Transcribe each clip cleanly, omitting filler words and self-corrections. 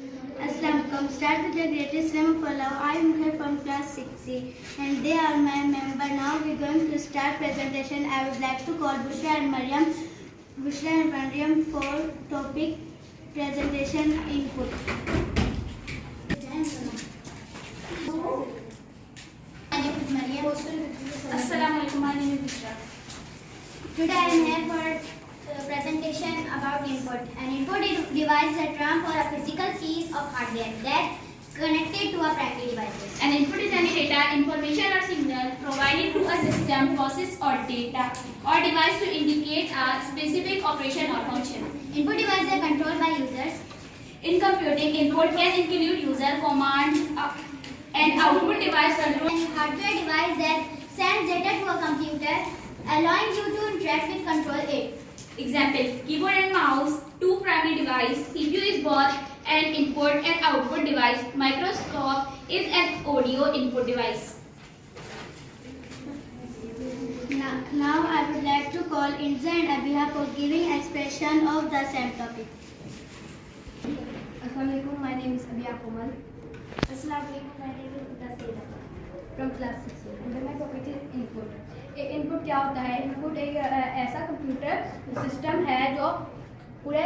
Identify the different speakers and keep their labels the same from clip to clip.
Speaker 1: Assalamualaikum. Start with the greatest name of Allah. I am here from class 6C and they are my member. Now we are going to start presentation. I would like to call Bushra and Maryam for topic presentation input.
Speaker 2: Assalamualaikum. My name is Bushra.
Speaker 1: Today I am here for presentation about input. An input device is a term for a physical piece of hardware that connected to a primary device.
Speaker 2: An input is any data, information or signal provided to a system, process or data or device to indicate a specific operation or function.
Speaker 1: Input devices are controlled by users.
Speaker 2: In computing, input can include user commands and output device control.
Speaker 1: An hardware device that sends data to a computer, allowing you to interact with control it.
Speaker 2: Example, keyboard and mouse, two primary device, CPU is both an input and output device. Microscope is an audio input device.
Speaker 1: Now I would like to call Inza and Abiha for giving expression of the same topic.
Speaker 3: Assalamualaikum, my name is Abiha Komal
Speaker 1: Assalamualaikum, my name is Uta Saida
Speaker 3: from class 6. Under my topic is input. Input क्या होता है? Input एक ऐसा computer system है जो पूरे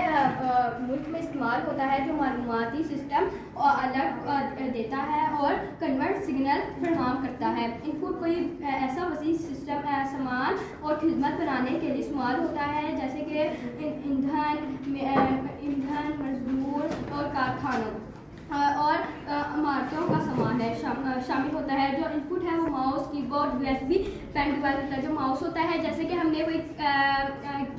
Speaker 3: मुल्क में इस्तेमाल होता है, जो मालूमाती सिस्टम अलग देता है और कन्वर्ट सिग्नल फराहम करता है। इनपुट कोई ऐसा वसी सिस्टम सामान और खिदमत बनाने के लिए इस्तेमाल होता है, जैसे कि ईंधन, मजदूर और कारखानों और इमारतों का सामान है शामिल होता है। जो इनपुट है वो mouse, keyboard, USB pen device होता है। जो माउस होता है, जैसे कि हमने कोई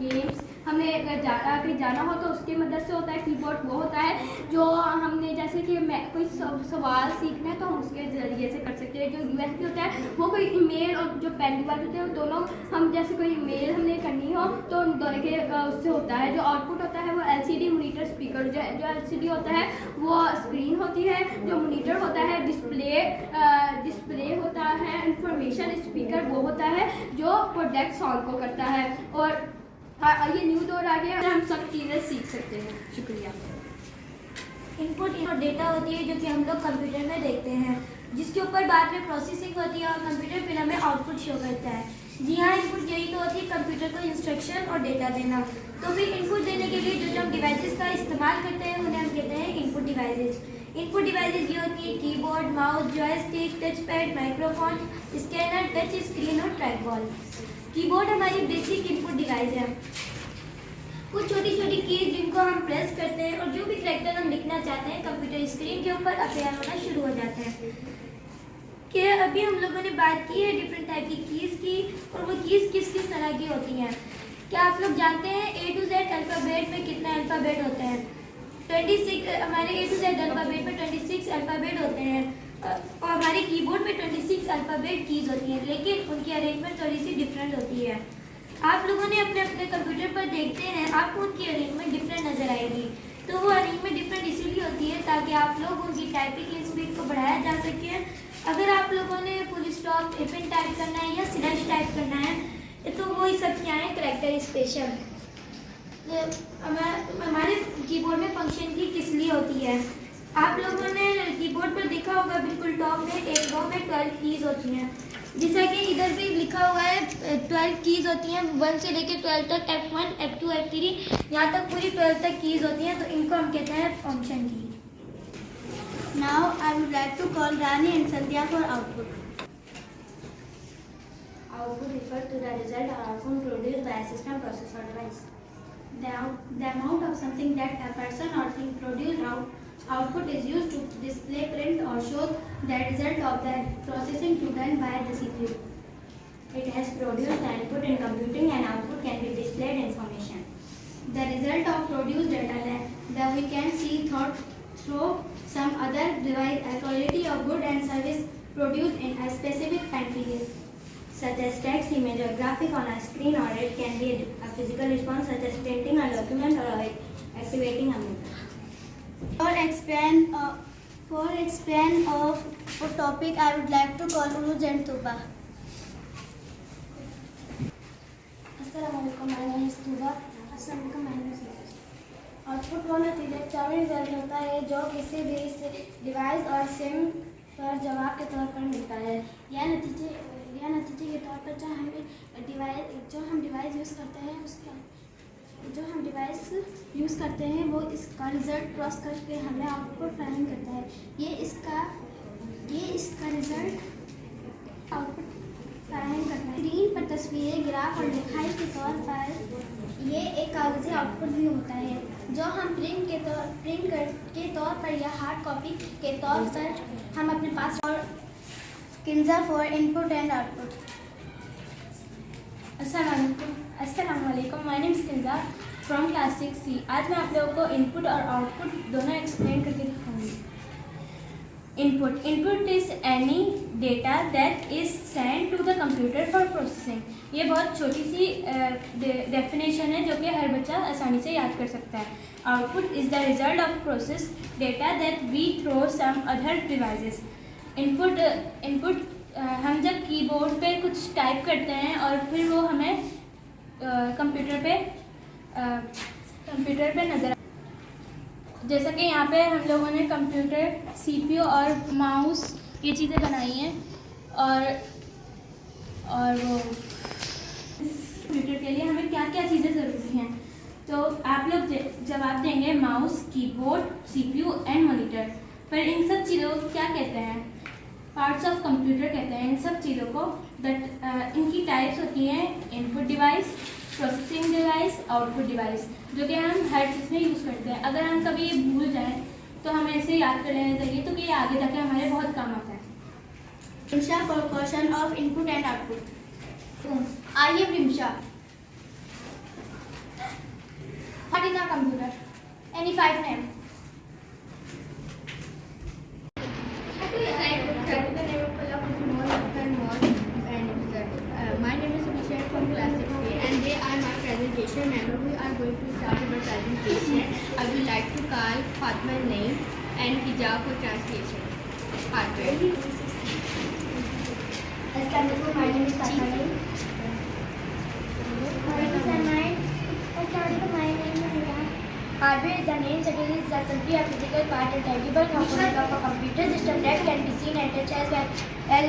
Speaker 3: गेम्स हमने कहीं जाना हो तो उसकी मदद से होता है। कीबोर्ड वो होता है जो हमने जैसे कि कोई सवाल सीखना है तो हम उसके ज़रिए से कर सकते हैं। जो यूएसबी होता है वो कोई ईमेल और जो पेन डिवाइस होते हैं वो दोनों हम जैसे कोई ईमेल हमने करनी हो तो उन दोनों के उससे होता है। जो आउटपुट होता है वो एलसीडी मॉनिटर स्पीकर, जो एलसीडी होता है वो स्क्रीन होती है, जो मॉनिटर होता है डिस्प्ले होता है, इंफॉर्मेशन स्पीकर वो होता है जो प्रोडक्ट साउंड को करता है। और ये न्यू दौर आ गया, हम सब चीज़ें सीख सकते हैं। शुक्रिया।
Speaker 1: इनपुट डेटा होती है जो कि हम लोग कंप्यूटर में देखते हैं, जिसके ऊपर बाद में प्रोसेसिंग होती है और कंप्यूटर फिर हमें आउटपुट शो करता है। जी हाँ, इनपुट यही तो होती है कंप्यूटर को इंस्ट्रक्शन और डेटा देना। तो फिर इनपुट देने के लिए जो हम डिवाइसेस का इस्तेमाल करते हैं उन्हें हम कहते हैं इनपुट डिवाइसेस। इनपुट डिवाइसेस ये होती है keyboard, mouse, joystick, touch pad, microphone, scanner, touch screen और ट्रैक बॉल। कीबोर्ड हमारी बेसिक इनपुट डिवाइस है। कुछ छोटी छोटी कीज जिनको हम प्रेस करते हैं और जो भी कैरेक्टर हम लिखना चाहते हैं कंप्यूटर स्क्रीन के ऊपर अपीयर होना शुरू हो जाते हैं। कि अभी हम लोगों ने बात की है डिफरेंट टाइप की कीज़ की, और वो कीज़ किस किस तरह की होती हैं। क्या आप लोग जानते हैं A to Z अल्फ़ाबेट में कितने अल्फ़ाबेट होते हैं? 26 हमारे A to Z अल्फ़ाबेट में 26 अल्फ़ाबेट होते हैं और हमारे कीबोर्ड में 26 अल्फ़ाबेट कीज़ होती हैं, लेकिन उनकी अरेंजमेंट थोड़ी सी डिफरेंट होती है। आप लोगों ने अपने अपने कंप्यूटर पर देखते हैं, आपको उनकी अरेंजमेंट डिफरेंट नज़र आएगी। तो वो अरेंजमेंट डिफरेंट इसीलिए होती है ताकि आप लोग उनकी टाइपिंग स्पीड को बढ़ाया जा सके। अगर आप लोगों ने फुल स्टॉप, एपेन टाइप करना है या स्लैश टाइप करना है तो वही सब क्या है करैक्टर स्पेशल। हमारे कीबोर्ड में फंक्शन की किसली होती है। आप लोगों ने कीबोर्ड पर देखा होगा बिल्कुल टॉप में एक रो में 12 कीज़ होती हैं, जैसा कि इधर भी लिखा हुआ है 12 कीज़ होती हैं। 1 से लेकर 12 तक F1, F2, F3 यहाँ तक पूरी 12 तक कीज़ होती हैं, तो इनको हम कहते हैं फंक्शन की। Now I would like to call Rani and Sandhya for output.
Speaker 3: Output refers to the result or outcome produced by a system, process or device.
Speaker 1: The amount of something that a person or thing produced output is used to display, print or show the result of the processing to done by the CPU.
Speaker 3: It has produced the input in computing and output can be displayed information.
Speaker 1: The result of produced data that we can see through some other device, a quality of good and service produced in a specific time period.
Speaker 3: Such as text, image or graphic on a screen, or it can be a physical response such as printing a document or activating a motor.
Speaker 1: For explain of topic, I would like to call Uruj and Tuba.
Speaker 3: Assalamualaikum, my name is Tuba. Assalamualaikum, my name is Uruj.
Speaker 1: Output वो नतीजा result होता है जो किसी भी device और SIM पर जवाब के तौर पर मिलता है। यह नतीजे के तौर पर जो हम डिवाइस यूज़ करते हैं वो इसका रिजल्ट क्रॉस करके हमें आउटपुट फराहम करता है। ये इसका रिजल्ट आउटपुट फराहम करता है। स्क्रीन पर तस्वीरें, ग्राफ और लिखाई के तौर पर ये एक कागजी आउटपुट भी होता है जो हम प्रिंट के तौर पर या हार्ड कॉपी के तौर पर हम अपने पास और स्किन्जा फॉर इनपुट एंड आउटपुट। अस्सलाम वालेकुम, माय नेम इज स्किन्जा फ्रॉम क्लास 6C। आज मैं आप लोगों को इनपुट और आउटपुट दोनों एक्सप्लेन करके दिखाऊंगी। Input is any data that is send to the computer for processing. ये बहुत छोटी सी डेफिनेशन है जो कि हर बच्चा आसानी से याद कर सकता है। Output is the result of process data that we throw some other devices. Input हम जब कीबोर्ड पे कुछ टाइप करते हैं और फिर वो हमें कंप्यूटर पे नज़र, जैसा कि यहाँ पे हम लोगों ने कंप्यूटर, CPU और माउस ये चीज़ें बनाई हैं और वो कंप्यूटर के लिए हमें क्या क्या चीज़ें ज़रूरी हैं। तो आप लोग जवाब देंगे mouse, keyboard, CPU and monitor. पर इन सब चीज़ों को क्या कहते हैं? पार्ट्स ऑफ कंप्यूटर कहते हैं इन सब चीज़ों को। इनकी टाइप्स होती हैं input device, processing device, output device, जो कि हम हर चीज़ में यूज़ करते हैं। अगर हम कभी ये भूल जाएं तो हमें ऐसे याद कर लेना चाहिए, तो कि ये आगे जाके हमारे बहुत काम आता है। Primsha for question of input and output. आइए Primsha. What is a computer? Any 5 name?
Speaker 3: My name is Abhishek from class 6A and they are my presentation member. We are going to start our presentation. I would like to call Fatma name and Hijab for translation. Hardware.
Speaker 1: Assalamualaikum, my name is Fatma Naeem. Hardware is the name that is simply a physical part and tangible component of a computer system that can be seen and touched as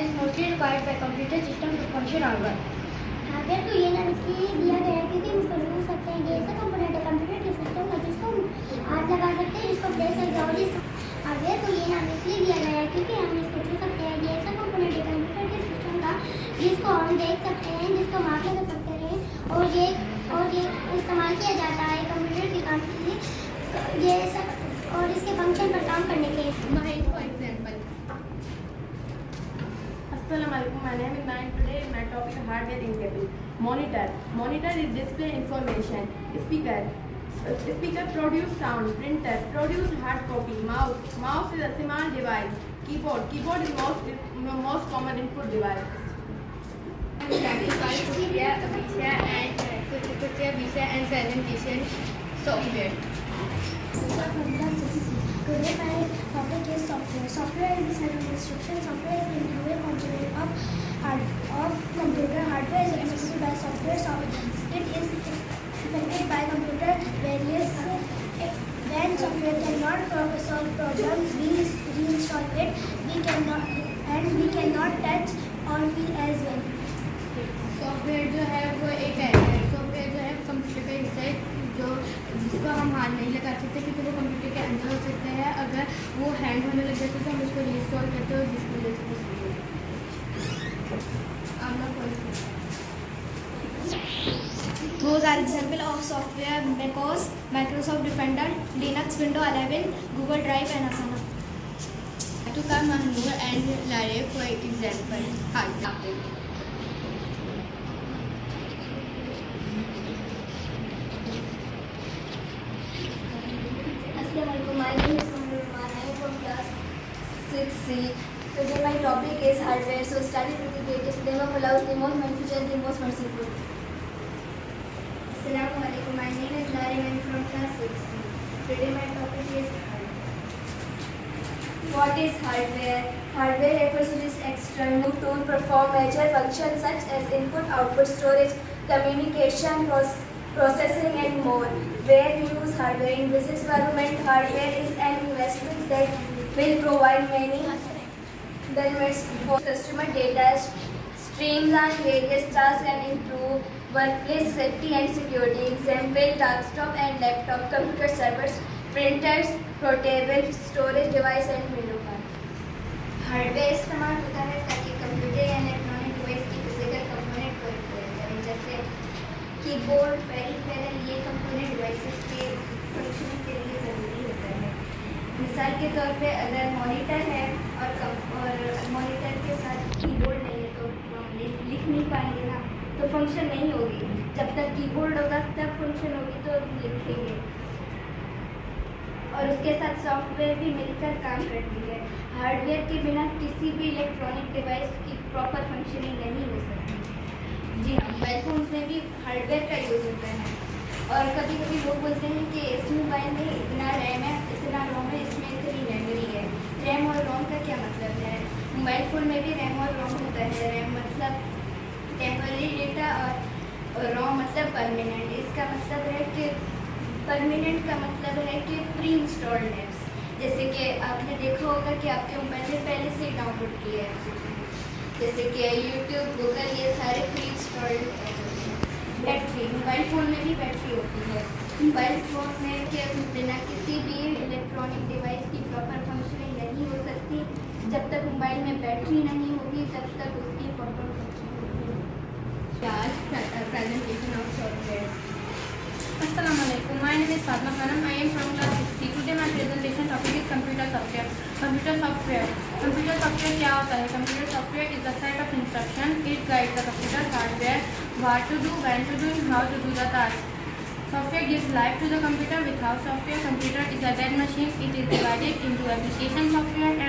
Speaker 1: is mostly required by computer system to function or work. Hardware को ये नाम इसलिए दिया गया है क्योंकि हम इसको यूज सकते हैं। ये ऐसा कंपोनेंट है कंप्यूटर के सिस्टम का जिसको हम हाथ लगा सकते हैं, जिसको प्रेस करके और इस हार्डवेयर को ये नाम इसलिए दिया गया है क्योंकि हम इसको छू सकते हैं। ये ऐसा कंपोनेंट है कंप्यूटर के सिस्टम का जिसको हम देख सकते हैं, जिसको हम हाथ लगा सकते हैं और ये इस्तेमाल किया जाता है कंप्यूटर के काम के लिए, ये सब और इसके फंक्शन पर काम करने के लिए।
Speaker 3: For example.
Speaker 4: Assalamualaikum, my name is Naeem. Today my topic is hardware in table. Monitor is display information. Speaker produce sound. Printer produce hard copy. Mouse is a small device. Keyboard is most common input device.
Speaker 3: I would like to call Abhishek and presentation software.
Speaker 1: Today my topic is software. Software is the set of instructions. Software is the integral component of computer. Hardware is executed by software. It is affected by computer various. When software cannot solve problems, we reinstall it. We cannot touch or feel as well.
Speaker 3: Software जो है वो एक है, software जो है computer का हिस्सा है जो जिसको हम हाथ नहीं लगा सकते क्योंकि वो कंप्यूटर के अंदर हो सकते हैं। अगर वो हैंग होने लग जाते तो हम उसको रीइंस्टॉल करते हैं और जिसको
Speaker 1: Those are example of software: macOS, Microsoft Defender, Linux, Windows 11, Google Drive, and Asana.
Speaker 3: to come Mahnoor and Lare for example. Hardware.
Speaker 1: Assalamualaikum, my name is Mahnoor. I am from class 6C. Today my topic is hardware. So starting with the greatest name of Allah, the most beneficial, the most merciful. Assalamualaikum, my name is Lare. I am from class 6C. Today my topic is hardware. What is hardware? Hardware refers to this external tool perform major functions such as input, output, storage, communication, processing and more. where we use hardware in business environment. Hardware is an investment that will provide many benefits for customer data, streamline various tasks and improve workplace safety and security. Example: desktop and laptop, computer servers, printers, portable storage device and window card. Hardware इस्तेमाल होता है ताकि computer या electronic device की physical component को replace करें, जैसे keyboard, peripheral. ये कंपोनेंट डिवाइसेस के फंक्शनिंग के लिए ज़रूरी होता है। मिसाल के तौर पे अगर मॉनिटर है और मॉनिटर के साथ कीबोर्ड नहीं है तो हम लिख नहीं पाएंगे ना, तो फंक्शन नहीं होगी। जब तक कीबोर्ड होगा तब फंक्शन होगी तो लिखेंगे। और उसके साथ सॉफ्टवेयर भी मिलकर काम करती है। हार्डवेयर के बिना किसी भी इलेक्ट्रॉनिक डिवाइस की प्रॉपर फंक्शनिंग नहीं हो सकती। जी हाँ, मोबाइल फोन्स में भी हार्डवेयर का यूज़ होता है। और कभी कभी लोग बोलते हैं कि इस मोबाइल में इतना रैम है, इतना रोम है, इसमें इतनी मेमोरी है। रैम और रोम का क्या मतलब है? मोबाइल फ़ोन में भी रैम और रोम होता है। रैम मतलब टेम्पररी डेटा और रोम मतलब परमानेंट। इसका मतलब है कि परमानेंट का मतलब है कि प्री इंस्टॉल्ड ऐप्स, जैसे कि आपने देखा होगा कि आपके मोबाइल में पहले से डाउनलोड किए हैं, जैसे कि यूट्यूब, गूगल, ये सारे प्री इंस्टॉल्ड ऐप होते हैं। बैटरी, मोबाइल फ़ोन में भी बैटरी होती है। मोबाइल फ़ोन में के बिना किसी भी इलेक्ट्रॉनिक डिवाइस की प्रॉपर फंक्शनिंग नहीं हो सकती। जब तक मोबाइल में बैटरी नहीं होगी तब तक उसकी प्रॉपर फंक्शनिंग नहीं होगी।
Speaker 3: Presentation of software.
Speaker 5: Assalamualaikum. My name is Fatma Khanam. I am from class 6C. Today my presentation topic is computer software. Computer software. Computer software क्या होता है? Computer software is the set of instruction. It guides the computer hardware what to do, when to do, and how to do the task. Software gives life to the computer. Without software, computer is a dead machine. It is divided into application software and